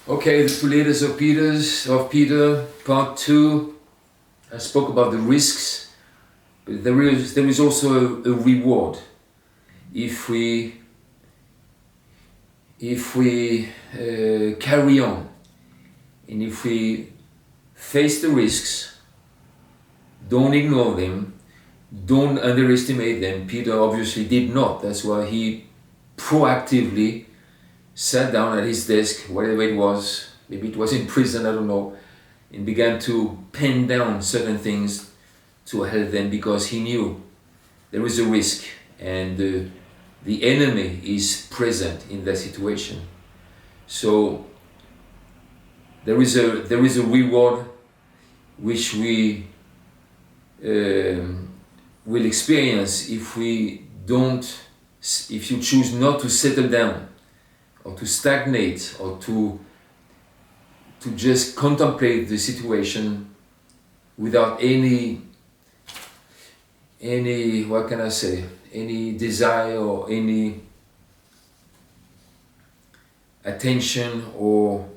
Okay, the two letters of Peter, part 2. I spoke about the risks, but there is also a reward if we carry on, and if we face the risks, don't ignore them, don't underestimate them. Peter obviously did not. That's why he proactively sat down at his desk, whatever it was, maybe it was in prison, I don't know, and began to pen down certain things to help them, because he knew there is a risk and the enemy is present in that situation. So there is a reward which we will experience if you choose not to settle down, or to stagnate, or to just contemplate the situation without any what can I say, any desire or any attention, or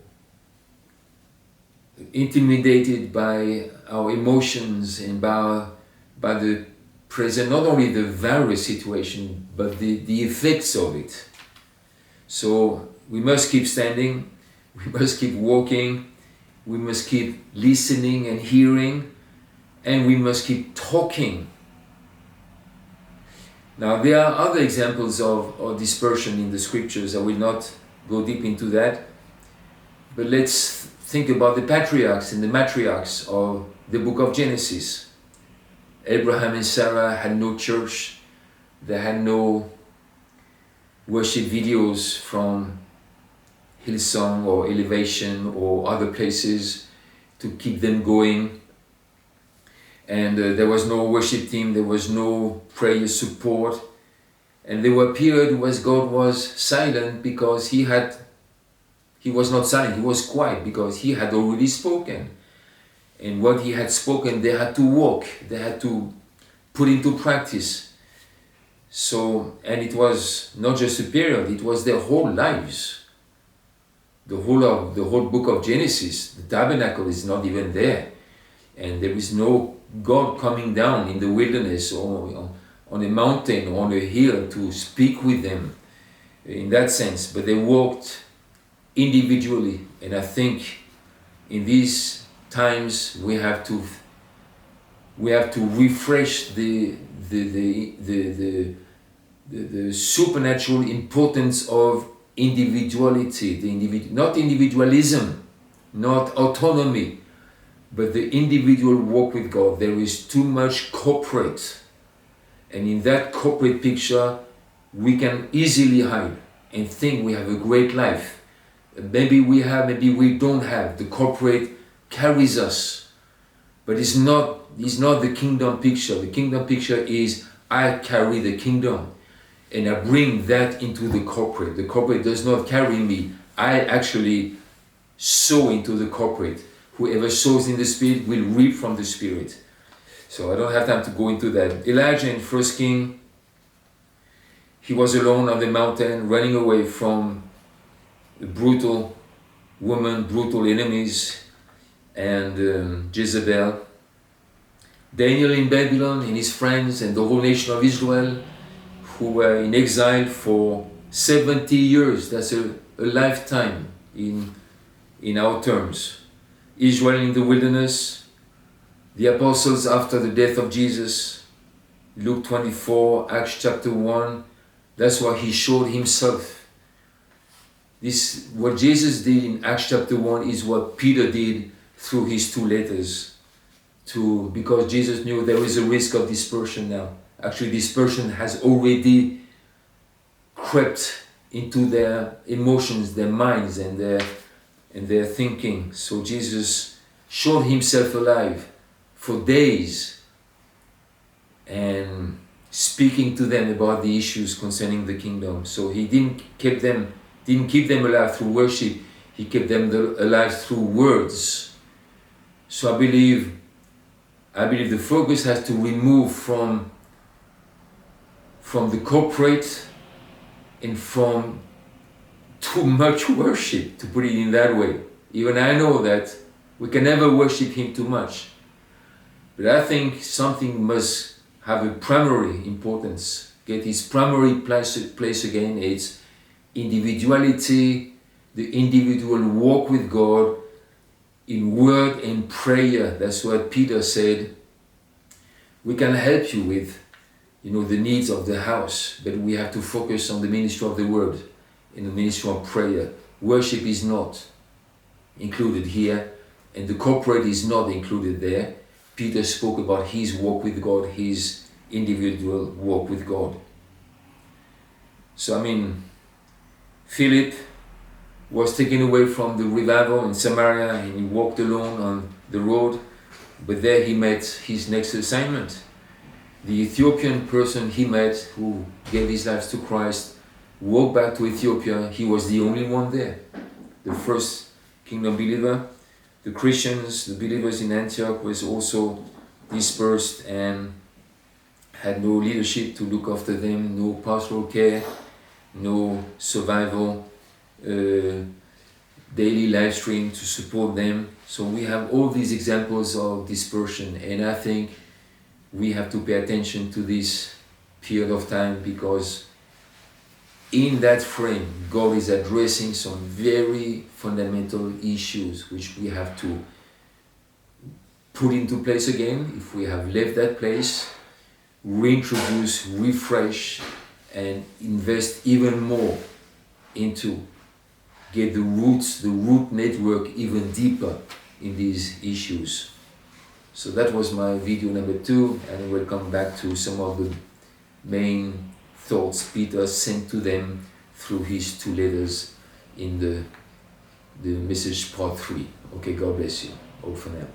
intimidated by our emotions and by the present, not only the virus situation, but the effects of it. So we must keep standing, we must keep walking, we must keep listening and hearing, and we must keep talking. Now, there are other examples of dispersion in the scriptures. I will not go deep into that, but let's think about the patriarchs and the matriarchs of the book of Genesis. Abraham and Sarah had no church, they had no worship videos from Hillsong or Elevation or other places to keep them going. And there was no worship team, there was no prayer support. And there were periods where God was silent, because he was not silent, he was quiet, because he had already spoken. And what he had spoken, they had to walk, they had to put into practice. So, and it was not just a period, it was their whole lives. The whole book of Genesis, the tabernacle is not even there. And there is no God coming down in the wilderness or on a mountain or on a hill to speak with them in that sense. But they walked individually. And I think in these times we have to refresh the supernatural importance of individuality, not individualism, not autonomy, but the individual walk with God. There is too much corporate, and in that corporate picture we can easily hide and think we have a great life. Maybe we have, maybe we don't have. The corporate carries us, but it's not the kingdom picture. The kingdom picture is I carry the kingdom, and I bring that into the corporate. The corporate does not carry me. I actually sow into the corporate. Whoever sows in the Spirit will reap from the Spirit. So I don't have time to go into that. Elijah in 1 King, he was alone on the mountain, running away from a brutal woman, brutal enemies, and Jezebel. Daniel in Babylon, and his friends, and the whole nation of Israel, who were in exile for 70 years. That's a lifetime in our terms. Israel in the wilderness, the apostles after the death of Jesus, Luke 24, Acts chapter 1, that's why he showed himself. What Jesus did in Acts chapter 1 is what Peter did through his two letters, because Jesus knew there is a risk of dispersion now. Actually, dispersion has already crept into their emotions, their minds, and their thinking. So Jesus showed himself alive for days and speaking to them about the issues concerning the kingdom. So he didn't keep them alive through worship, he kept them alive through words. So I believe the focus has to remove from the corporate and from too much worship, to put it in that way. Even I know that we can never worship Him too much. But I think something must have a primary importance, get its primary place again. It's individuality, the individual walk with God in word and prayer. That's what Peter said. We can help you with, the needs of the house, but we have to focus on the ministry of the word, in the ministry of prayer. Worship is not included here, and the corporate is not included there. Peter spoke about his walk with God, his individual walk with God. So Philip was taken away from the revival in Samaria, and he walked alone on the road, but there he met his next assignment. The Ethiopian person he met, who gave his life to Christ, walked back to Ethiopia. He was the only one there, the first kingdom believer. The Christians, the believers in Antioch, was also dispersed and had no leadership to look after them, no pastoral care, no survival, daily live stream to support them. So we have all these examples of dispersion, and I think we have to pay attention to this period of time, because in that frame, God is addressing some very fundamental issues which we have to put into place again. If we have left that place, reintroduce, refresh, and invest even more into get the root network even deeper in these issues. So that was my video number 2, and we'll come back to some of the main thoughts Peter sent to them through his 2 letters in the message part 3. Okay, God bless you all for now.